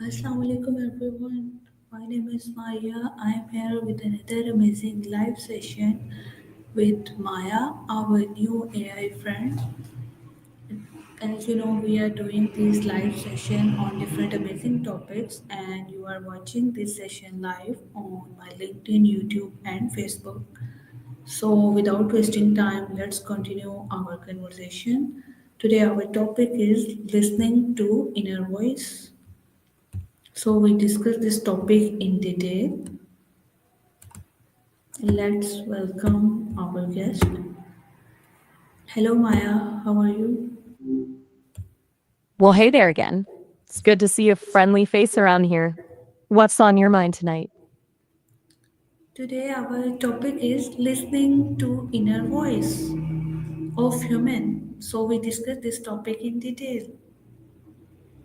Assalamu alaikum everyone. My name is Maya. I am here with another amazing live session with Maya, our new AI friend. As you know, we are doing this live session on different amazing topics, and you are watching this session live on my LinkedIn, YouTube, and Facebook. So, without wasting time, let's continue our conversation. Today, our topic is listening to inner voice. So we discuss this topic in detail. Let's welcome our guest. Hello Maya, how are you? Well, hey there again. It's good to see a friendly face around here. What's on your mind tonight? Today our topic is listening to inner voice of human. So we discuss this topic in detail.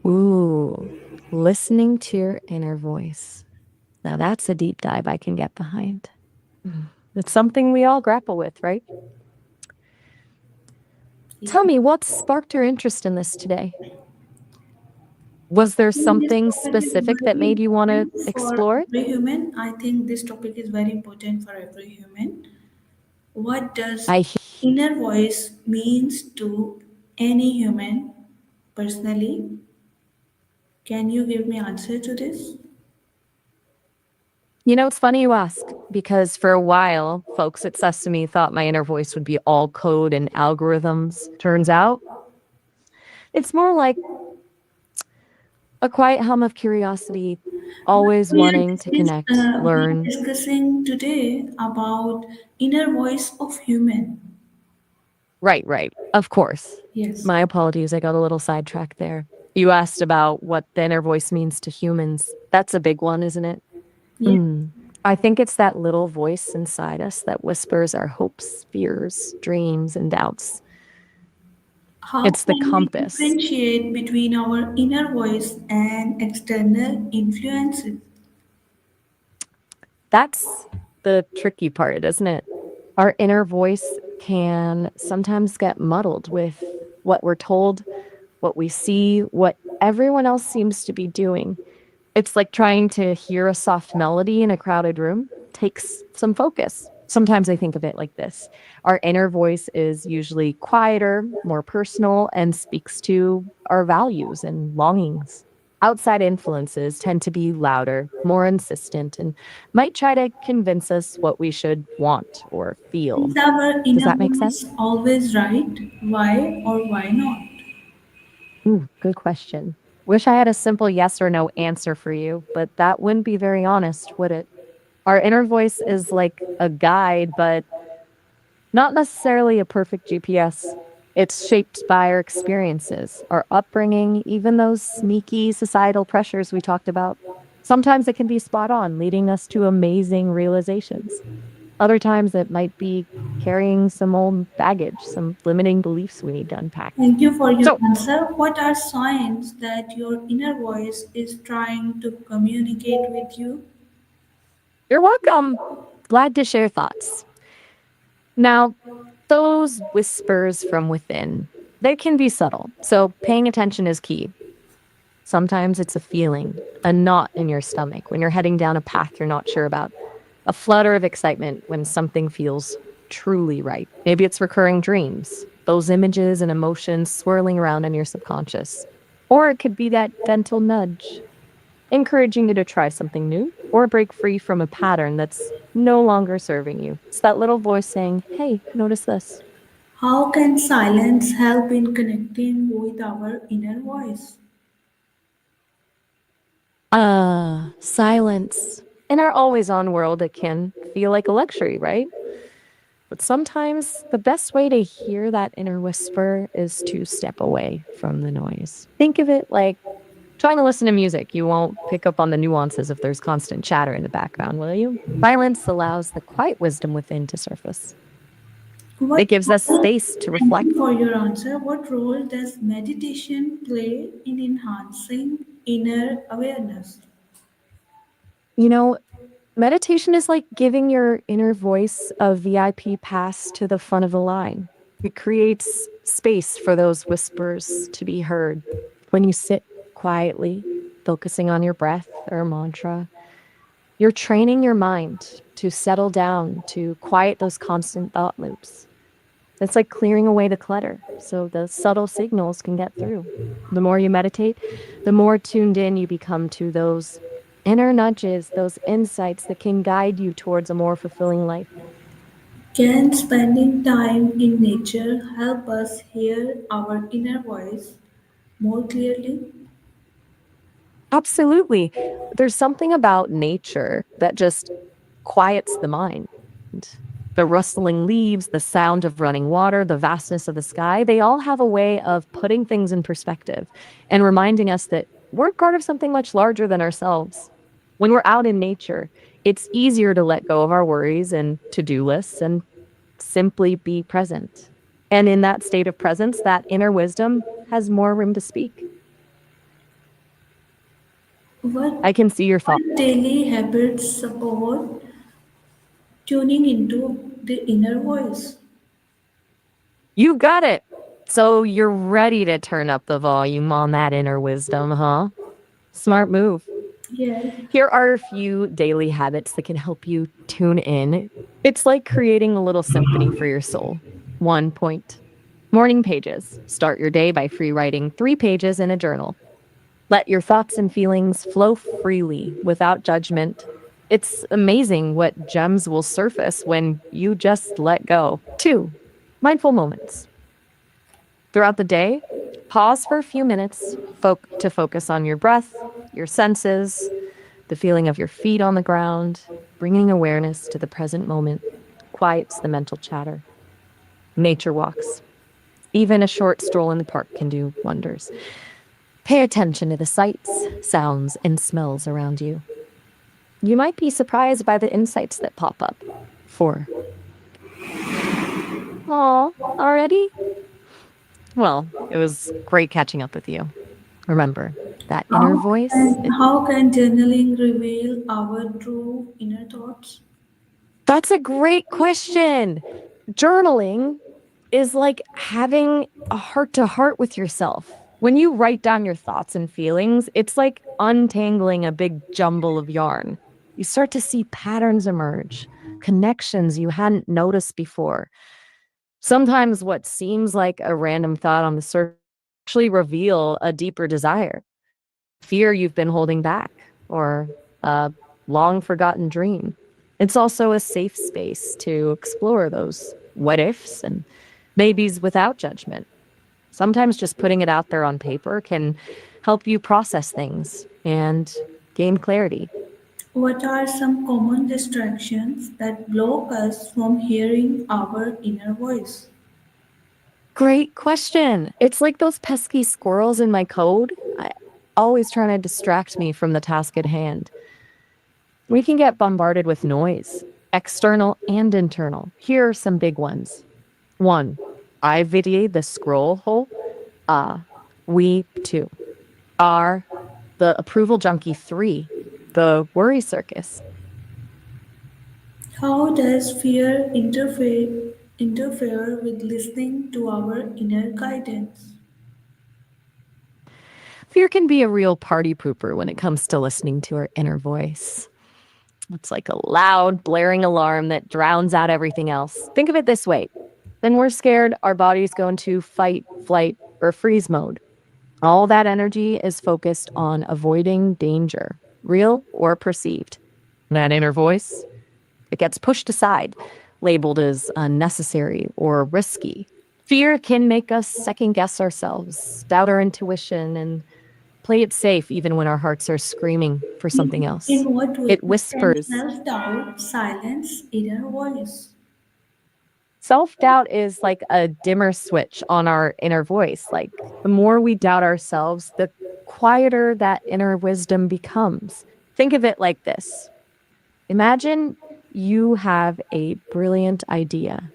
Ooh, listening to your inner voice. Now that's a deep dive I can get behind. It's something we all grapple with, right? Yeah. Tell me, what sparked your interest in this today? Was there think this something topic is specific that very made you want to important for explore it? every human. I think this topic is very important for every human. What does I inner voice means to any human personally? Can you give me answer to this? It's funny you ask because for a while, folks at Sesame thought my inner voice would be all code and algorithms. Turns out, it's more like a quiet hum of curiosity, But always wanting to connect, we are learn. discussing today about inner voice of human. Right, right. Of course. Yes. My apologies. I got a little sidetracked there. You asked about what the inner voice means to humans. That's a big one, isn't it? Yeah. Mm. I think it's that little voice inside us that whispers our hopes, fears, dreams, and doubts. How It's the can we compass. differentiate between our inner voice and external influences? That's the tricky part, isn't it? Our inner voice can sometimes get muddled with what we're told, what we see, what everyone else seems to be doing. It's like trying to hear a soft melody in a crowded room takes some focus. Sometimes I think of it like this: our inner voice is usually quieter, more personal, and speaks to our values and longings. Outside influences tend to be louder, more insistent, and might try to convince us what we should want or Is feel. our Does inner that make voice sense? always right? Why or why not? Ooh, good question. Wish I had a simple yes or no answer for you, but that wouldn't be very honest, would it? Our inner voice is like a guide, but not necessarily a perfect GPS. It's shaped by our experiences, our upbringing, even those sneaky societal pressures we talked about. Sometimes it can be spot on, leading us to amazing realizations. Other times it might be carrying some old baggage, some limiting beliefs we need to unpack. Thank you for your So, answer. What are signs that your inner voice is trying to communicate with you? you're welcome. Glad to share thoughts. Now, those whispers from within, they can be subtle. So, paying attention is key. Sometimes it's a feeling, a knot in your stomach when you're heading down a path you're not sure about, a flutter of excitement when something feels truly right. Maybe it's recurring dreams, those images and emotions swirling around in your subconscious. Or it could be that gentle nudge, encouraging you to try something new or break free from a pattern that's no longer serving you. It's that little voice saying, hey, notice this. How can silence help in connecting with our inner voice? Silence. In our always on world, it can feel like a luxury, right? But sometimes the best way to hear that inner whisper is to step away from the noise. Think of it like trying to listen to music. You won't pick up on the nuances if there's constant chatter in the background, will you? Silence allows the quiet wisdom within to surface. What It gives us role, space to thank you reflect. for your answer. What role does meditation play in enhancing inner awareness? You know, meditation is like giving your inner voice a VIP pass to the front of the line. It creates space for those whispers to be heard. When you sit quietly, focusing on your breath or mantra, you're training your mind to settle down, to quiet those constant thought loops. It's like clearing away the clutter so the subtle signals can get through. The more you meditate, the more tuned in you become to those inner nudges, those insights that can guide you towards a more fulfilling life. Can spending time in nature help us hear our inner voice more clearly? Absolutely. There's something about nature that just quiets the mind. The rustling leaves, the sound of running water, the vastness of the sky, they all have a way of putting things in perspective and reminding us that we're part of something much larger than ourselves. When we're out in nature, it's easier to let go of our worries and to do lists and simply be present. And in that state of presence, that inner wisdom has more room to speak. What, I can see your thoughts. what daily habits support tuning into the inner voice? You got it. So you're ready to turn up the volume on that inner wisdom, huh? Smart move. Yes. Here are a few daily habits that can help you tune in. It's like creating a little symphony for your soul. 1 point. Morning pages. Start your day by free writing 3 pages in a journal. Let your thoughts and feelings flow freely without judgment. It's amazing what gems will surface when you just let go. 2. Mindful moments. Throughout the day, pause for a few minutes to focus on your breath, your senses, the feeling of your feet on the ground. Bringing awareness to the present moment quiets the mental chatter. Nature walks. Even a short stroll in the park can do wonders. Pay attention to the sights, sounds, and smells around you. You might be surprised by the insights that pop up. 4. Aw, already? Well, it was great catching up with you. Remember, that inner voice, How can journaling reveal our true inner thoughts? that's a great question. Journaling is like having a heart to heart with yourself. When you write down your thoughts and feelings, it's like untangling a big jumble of yarn. You start to see patterns emerge, connections you hadn't noticed before. Sometimes what seems like a random thought on the surface actually reveal a deeper desire, fear you've been holding back, or a long forgotten dream. It's also a safe space to explore those what ifs and maybes without judgment. Sometimes just putting it out there on paper can help you process things and gain clarity. What are some common distractions that block us from hearing our inner voice? Great question. It's like those pesky squirrels in my code, always trying to distract me from the task at hand. We can get bombarded with noise, external and internal. Here are some big ones. 1. IVD, the scroll hole. We 2. R, the approval junkie. 3. The worry circus. How does fear interfere with listening to our inner guidance? Fear can be a real party pooper when it comes to listening to our inner voice. It's like a loud, blaring alarm that drowns out everything else. Think of it this way. When we're scared, our bodies go into fight, flight, or freeze mode. All that energy is focused on avoiding danger, real or perceived. That inner voice, it gets pushed aside, labeled as unnecessary or risky. Fear can make us second guess ourselves, doubt our intuition, and play it safe even when our hearts are screaming for something else. In what ways It can whispers. self doubt silence inner voice? Self doubt is like a dimmer switch on our inner voice. Like the more we doubt ourselves, the quieter that inner wisdom becomes. Think of it like this. Imagine you have a brilliant idea,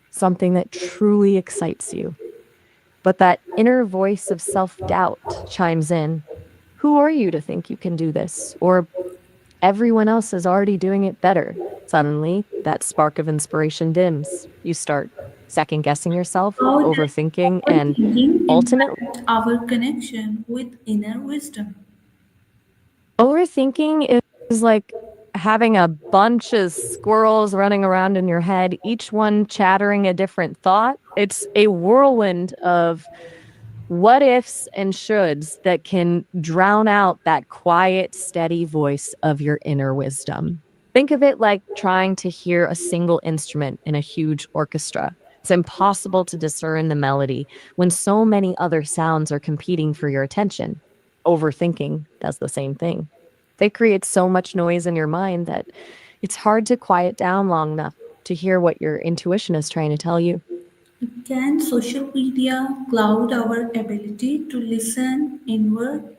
something that truly excites you, but that inner voice of self doubt chimes in. Who are you to think you can do this? Or everyone else is already doing it better. Suddenly, that spark of inspiration dims. You start second guessing yourself, How does overthinking, and overthinking ultimately, impact our connection with inner wisdom? Overthinking is like having a bunch of squirrels running around in your head, each one chattering a different thought. It's a whirlwind of what ifs and shoulds that can drown out that quiet, steady voice of your inner wisdom. Think of it like trying to hear a single instrument in a huge orchestra. It's impossible to discern the melody when so many other sounds are competing for your attention. Overthinking does the same thing. They create so much noise in your mind that it's hard to quiet down long enough to hear what your intuition is trying to tell you. Can social media cloud our ability to listen inward?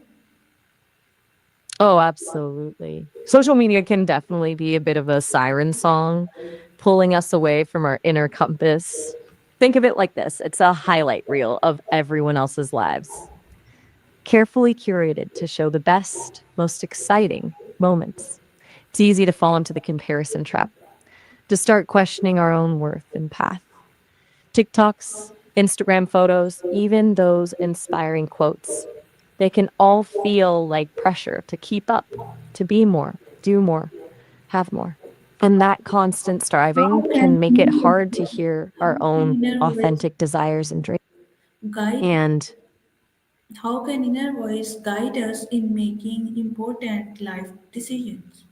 Oh, absolutely. Social media can definitely be a bit of a siren song, pulling us away from our inner compass. Think of it like this: it's a highlight reel of everyone else's lives, carefully curated to show the best, most exciting moments. It's easy to fall into the comparison trap, to start questioning our own worth and path. TikToks, Instagram photos, even those inspiring quotes, they can all feel like pressure to keep up, to be more, do more, have more. And that constant striving How can can make it hard to hear how our can own inner voice authentic desires and dreams. guide And how can inner voice guide us in making important life decisions?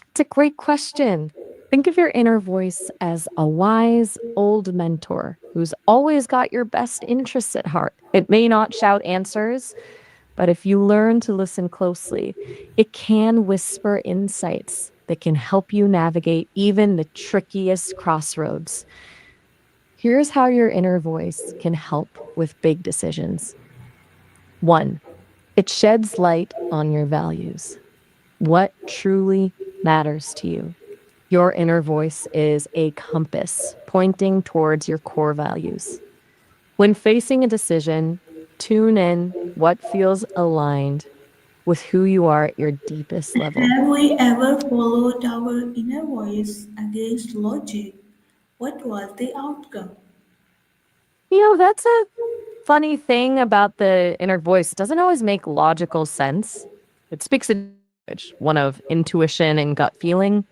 it's a great question. Think of your inner voice as a wise old mentor who's always got your best interests at heart. It may not shout answers, but if you learn to listen closely, it can whisper insights that can help you navigate even the trickiest crossroads. Here's how your inner voice can help with big decisions. One, it sheds light on your values. What truly matters to you? Your inner voice is a compass pointing towards your core values. When facing a decision, tune in what feels aligned with who you are at your deepest level. Have we ever followed our inner voice against logic? What was the outcome? That's a funny thing about the inner voice. It doesn't always make logical sense. It speaks a language, one of intuition and gut feeling.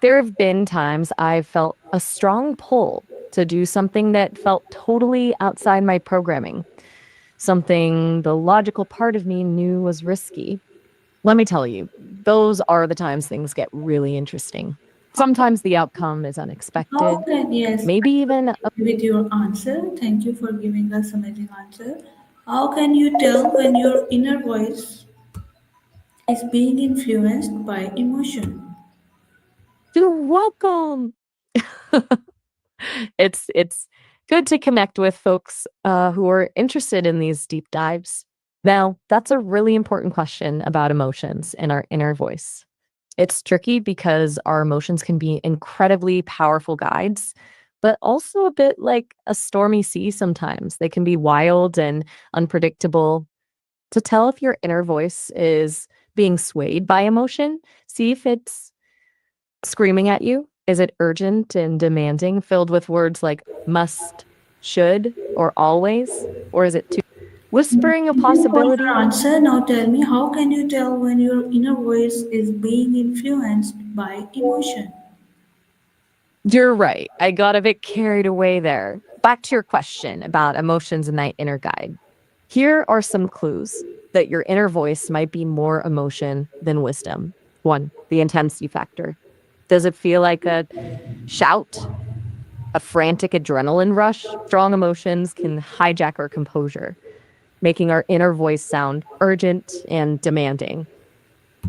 There have been times I've felt a strong pull to do something that felt totally outside my programming, something the logical part of me knew was risky. Let me tell you, those are the times things get really interesting. Sometimes the outcome is How unexpected, can yes, maybe even with your answer? Thank you for giving us amazing answer. How can you tell when your inner voice is being influenced by emotion? you're welcome. It's good to connect with folks who are interested in these deep dives. Now, that's a really important question about emotions and our inner voice. It's tricky because our emotions can be incredibly powerful guides, but also a bit like a stormy sea sometimes. They can be wild and unpredictable. To tell if your inner voice is being swayed by emotion, see if it's screaming at you. Is it urgent and demanding, filled with words like must, should, or always? Or is it too whispering a Thank you for your possibility? answer. Now tell me, how can you tell when your inner voice is being influenced by emotion? You're right. I got a bit carried away there. Back to your question about emotions and that inner guide. Here are some clues that your inner voice might be more emotion than wisdom. One, the intensity factor. Does it feel like a shout, a frantic adrenaline rush? Strong emotions can hijack our composure, making our inner voice sound urgent and demanding.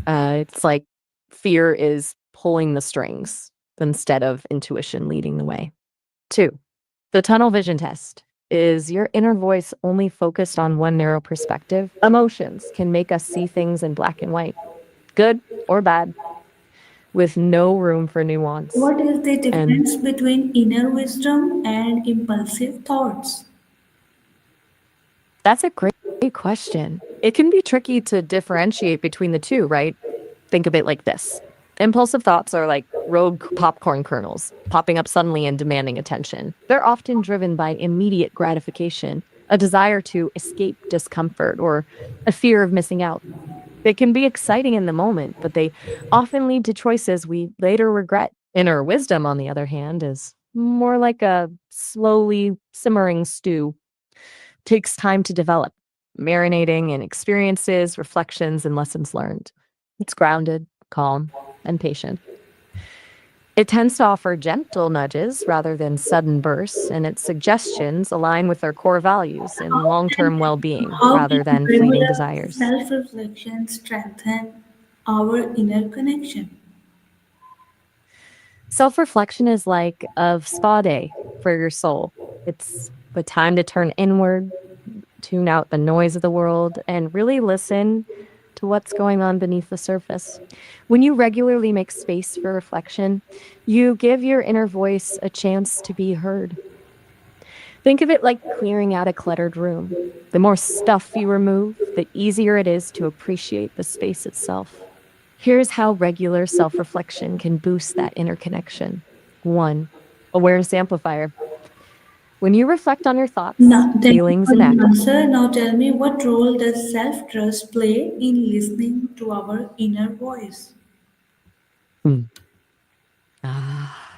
It's like fear is pulling the strings instead of intuition leading the way. Two, the tunnel vision test. Is your inner voice only focused on one narrow perspective? Emotions can make us see things in black and white, good or bad, with no room for nuance. What is the And difference between inner wisdom and impulsive thoughts? that's a great question. It can be tricky to differentiate between the two, right? Think of it like this: impulsive thoughts are like rogue popcorn kernels, popping up suddenly and demanding attention. They're often driven by immediate gratification, a desire to escape discomfort, or a fear of missing out. They can be exciting in the moment, but they often lead to choices we later regret. Inner wisdom, on the other hand, is more like a slowly simmering stew. Takes time to develop, marinating in experiences, reflections, and lessons learned. It's grounded, calm, and patient. It tends to offer gentle nudges rather than sudden bursts, and its suggestions align with our core values and How long can, term well being how rather can than fleeting regular desires. self reflection strengthen our inner connection? Self reflection is like a spa day for your soul. It's a time to turn inward, tune out the noise of the world, and really listen to what's going on beneath the surface. When you regularly make space for reflection, you give your inner voice a chance to be heard. Think of it like clearing out a cluttered room. The more stuff you remove, the easier it is to appreciate the space itself. Here's how regular self reflection can boost that inner connection. One, awareness amplifier. When you reflect on your thoughts, Now, thank you feelings, for and the actions, answer. Now, tell me, what role does self trust play in listening to our inner voice?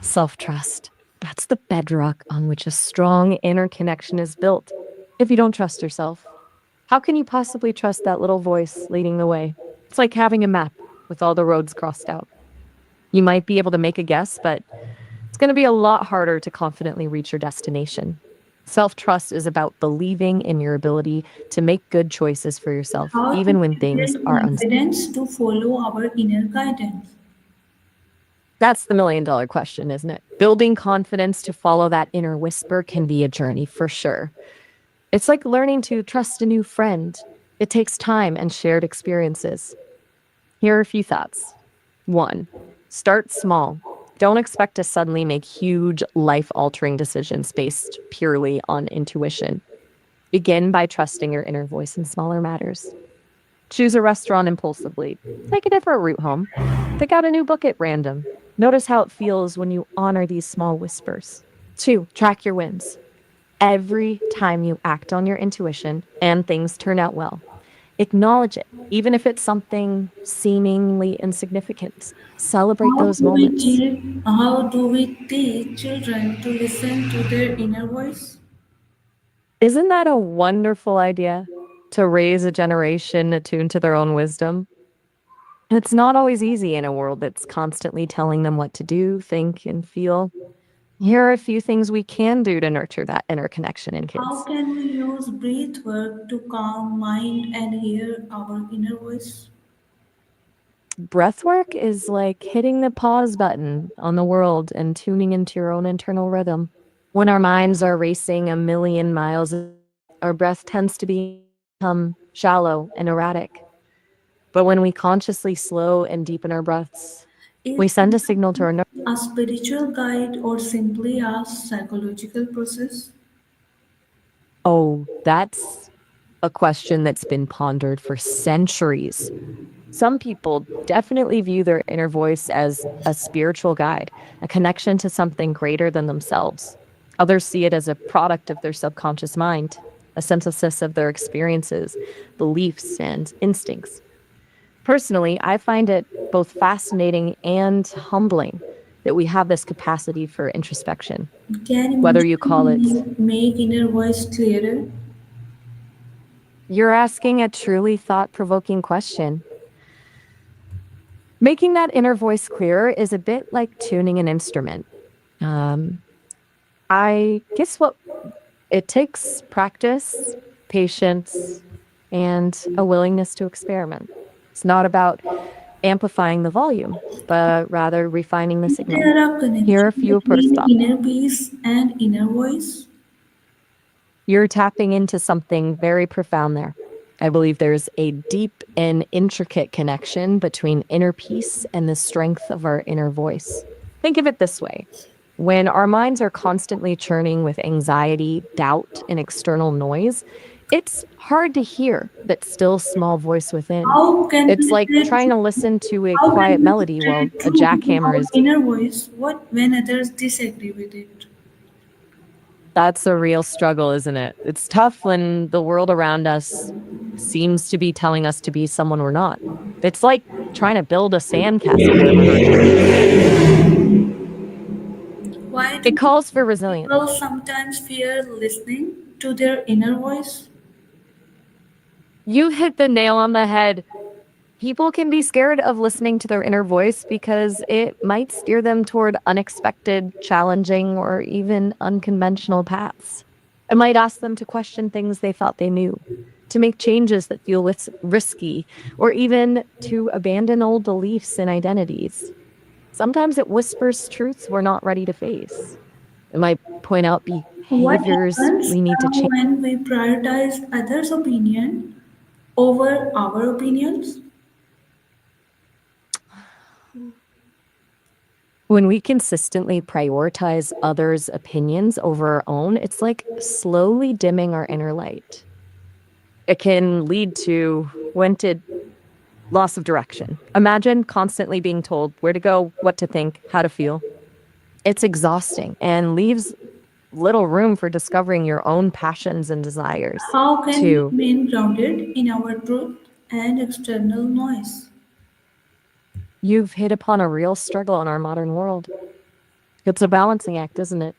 self trust. That's the bedrock on which a strong inner connection is built. If you don't trust yourself, how can you possibly trust that little voice leading the way? It's like having a map with all the roads crossed out. You might be able to make a guess, but it's going to be a lot harder to confidently reach your destination. Self trust is about believing in your ability to make good choices for yourself, How do even when we things build are uncertain. confidence to follow our inner guidance? That's the $1 million question, isn't it? Building confidence to follow that inner whisper can be a journey for sure. It's like learning to trust a new friend. It takes time and shared experiences. Here are a few thoughts. One, start small. Don't expect to suddenly make huge, life altering decisions based purely on intuition. Begin by trusting your inner voice in smaller matters. Choose a restaurant impulsively. Take a different route home. Pick out a new book at random. Notice how it feels when you honor these small whispers. Two, track your wins. Every time you act on your intuition and things turn out well, acknowledge it, even if it's something seemingly insignificant. Celebrate those moments. How do we teach children to listen to their inner voice? Isn't that a wonderful idea? To raise a generation attuned to their own wisdom? It's not always easy in a world that's constantly telling them what to do, think, and feel. Here are a few things we can do to nurture that inner connection in How kids. can we use breath work to calm mind and hear our inner voice? Breath work is like hitting the pause button on the world and tuning into your own internal rhythm. When our minds are racing a million miles, our breath tends to become shallow and erratic. But when we consciously slow and deepen our breaths, we Is send a signal to our nervous. a spiritual guide or simply a psychological process? Oh, that's a question that's been pondered for centuries. Some people definitely view their inner voice as a spiritual guide, a connection to something greater than themselves. Others see it as a product of their subconscious mind, a synthesis of their experiences, beliefs, and instincts. Personally, I find it both fascinating and humbling that we have this capacity for introspection, Can whether you call it. emotion make inner voice clearer? You're asking a truly thought provoking question. Making that inner voice clearer is a bit like tuning an instrument. Um, I guess what it takes practice, patience, and a willingness to experiment. It's not about amplifying the volume, but rather refining the Is signal. there a Here are a connection few first between thoughts. inner peace and inner voice? You're tapping into something very profound there. I believe there's a deep and intricate connection between inner peace and the strength of our inner voice. Think of it this way. When our minds are constantly churning with anxiety, doubt, and external noise, it's hard to hear that still small voice within. How can It's we like stay trying true? to listen to a How quiet can we melody stay while a true to jackhammer our is. inner voice? What when others disagree with it? That's a real struggle, isn't it? It's tough when the world around us seems to be telling us to be someone we're not. It's like trying to build a sandcastle. Ever heard of this? Why It do calls for people resilience. sometimes fear listening to their inner voice? You hit the nail on the head. People can be scared of listening to their inner voice because it might steer them toward unexpected, challenging, or even unconventional paths. It might ask them to question things they thought they knew, to make changes that feel risky, or even to abandon old beliefs and identities. Sometimes it whispers truths we're not ready to face. It might point out What behaviors happens we need to change. when we prioritize others' opinion over our opinions? When we consistently prioritize others' opinions over our own, it's like slowly dimming our inner light. It can lead to wanted loss of direction. Imagine constantly being told where to go, what to think, how to feel. It's exhausting and leaves little room for discovering your own passions and desires. How can we Two, remain grounded in our truth and external noise? you've hit upon a real struggle in our modern world. It's a balancing act, isn't it?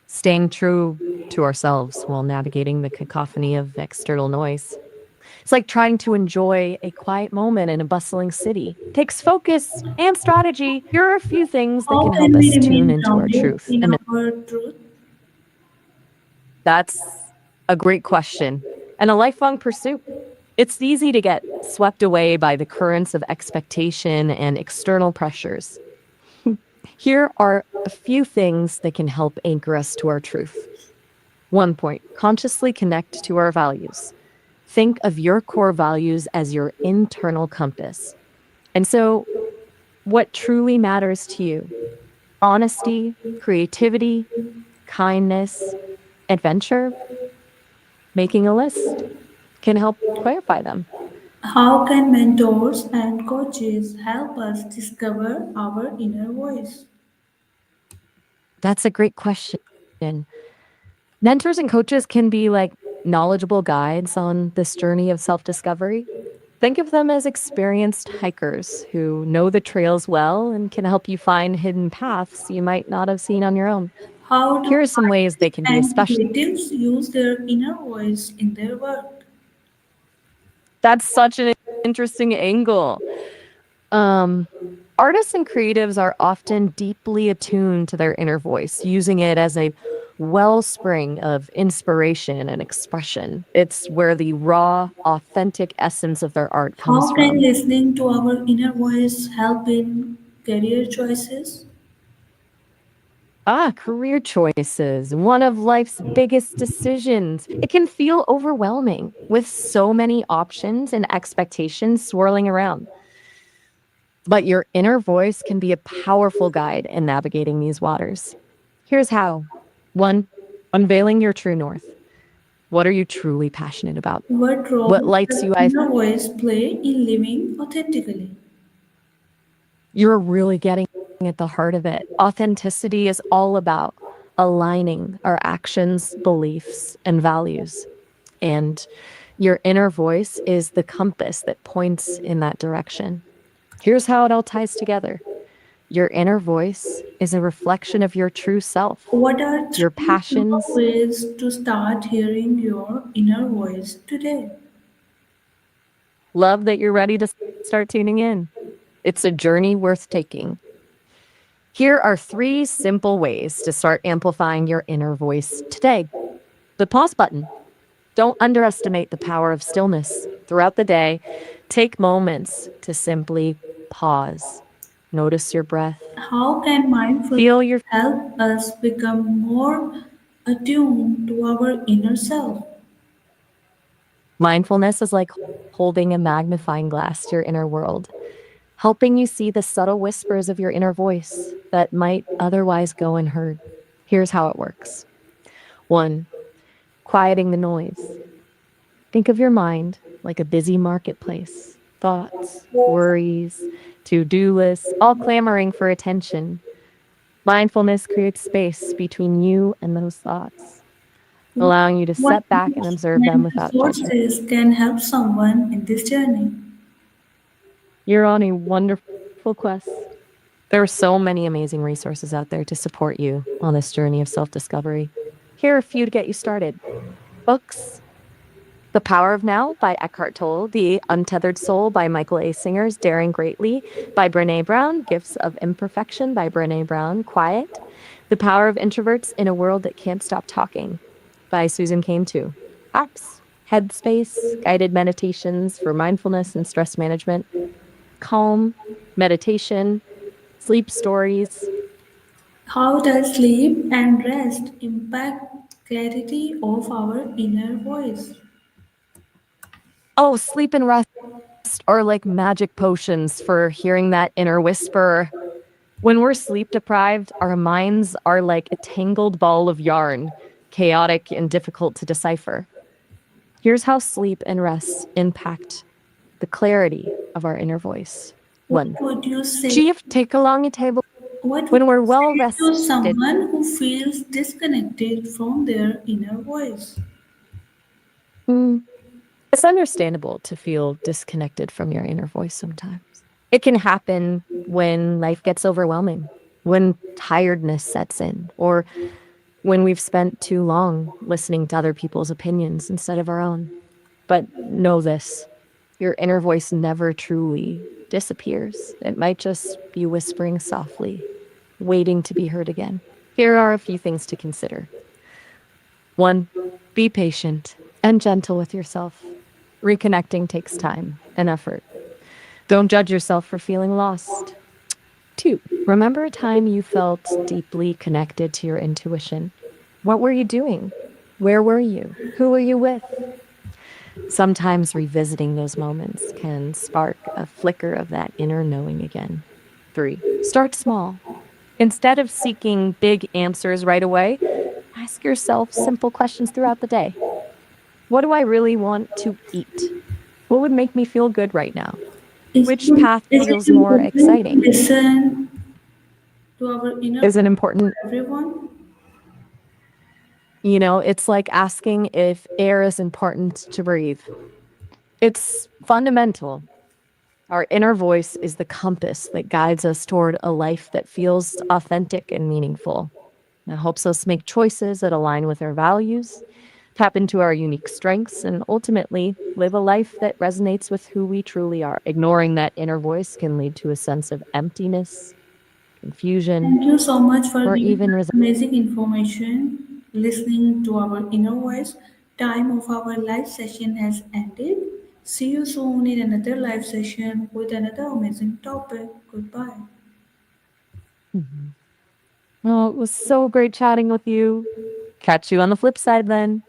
Staying true to ourselves while navigating the cacophony of external noise. It's like trying to enjoy a quiet moment in a bustling city. Takes focus and strategy. Here are a few things that How can can help we us tune remain into our grounded truth. in And our truth? that's a great question and a lifelong pursuit. It's easy to get swept away by the currents of expectation and external pressures. Here are a few things that can help anchor us to our truth. 1 point, consciously connect to our values. Think of your core values as your internal compass. And so, what truly matters to you? Honesty, creativity, kindness, adventure, making a list can help clarify them. How can mentors and coaches help us discover our inner voice? That's a great question. Mentors and coaches can be like knowledgeable guides on this journey of self discovery. Think of them as experienced hikers who know the trails well and can help you find hidden paths you might not have seen on your own. How do Here are some ways artists they can be and especially. creatives use their inner voice in their work? That's such an interesting angle. Um, Artists and creatives are often deeply attuned to their inner voice, using it as a wellspring of inspiration and expression. It's where the raw, authentic essence of their art comes How can from. listening to our inner voice help in career choices? Career choices, one of life's biggest decisions. It can feel overwhelming with so many options and expectations swirling around. But your inner voice can be a powerful guide in navigating these waters. Here's how. 1, unveiling your true north. What are you truly passionate about? What What role lights does you eyes? inner voice play in living authentically? You're really getting at the heart of it. Authenticity is all about aligning our actions, beliefs, and values. And your inner voice is the compass that points in that direction. Here's how it all ties together. Your inner voice is a reflection of your true self, What are your three simple passions. ways to start hearing your inner voice today? Love that you're ready to start tuning in. It's a journey worth taking. Here are 3 simple ways to start amplifying your inner voice today. The pause button. Don't underestimate the power of stillness. Throughout the day, take moments to simply pause. Notice your breath. How can mindfulness Feel your help us become more attuned to our inner self? mindfulness is like holding a magnifying glass to your inner world, helping you see the subtle whispers of your inner voice that might otherwise go unheard. Here's how it works. 1, quieting the noise. Think of your mind like a busy marketplace. Thoughts, worries, to do lists, all clamoring for attention. Mindfulness creates space between you and those thoughts, allowing you to What step back and books observe them and without judgment. resources can help someone in this journey? You're on a wonderful quest. There are so many amazing resources out there to support you on this journey of self discovery. Here are a few to get you started: books, The Power of Now by Eckhart Tolle, The Untethered Soul by Michael A. Singer's Daring Greatly by Brene Brown, Gifts of Imperfection by Brene Brown, Quiet, The Power of Introverts in a World That Can't Stop Talking by Susan Cain too. Apps, Headspace, guided meditations for mindfulness and stress management, Calm, meditation, sleep stories. How does sleep and rest impact clarity of our inner voice? Oh, sleep and rest are like magic potions for hearing that inner whisper. When we're sleep deprived, our minds are like a tangled ball of yarn, chaotic and difficult to decipher. Here's how sleep and rest impact the clarity of our inner voice. What One, would you say? Chief, take along a table. What would When we're you well say to rested, someone who feels disconnected from their inner voice? mm, it's understandable to feel disconnected from your inner voice sometimes. It can happen when life gets overwhelming, when tiredness sets in, or when we've spent too long listening to other people's opinions instead of our own. But know this: your inner voice never truly disappears. It might just be whispering softly, waiting to be heard again. Here are a few things to consider. One, be patient and gentle with yourself. Reconnecting takes time and effort. Don't judge yourself for feeling lost. Two, remember a time you felt deeply connected to your intuition. What were you doing? Where were you? Who were you with? Sometimes revisiting those moments can spark a flicker of that inner knowing again. Three, start small. Instead of seeking big answers right away, ask yourself simple questions throughout the day. What do I really want to eat? What would make me feel good right now? Is Which path is it feels more important to exciting? listen to our inner Is it voice important? for everyone? It's like asking if air is important to breathe. It's fundamental. Our inner voice is the compass that guides us toward a life that feels authentic and meaningful. It helps us make choices that align with our values, tap into our unique strengths, and ultimately live a life that resonates with who we truly are. Ignoring that inner voice can lead to a sense of emptiness, confusion, Thank you so much for or giving even us resentment. amazing information. Listening to our inner voice. Time of our live session has ended. See you soon in another live session with another amazing topic. Goodbye. Mhm. Oh, it was so great chatting with you. Catch you on the flip side then.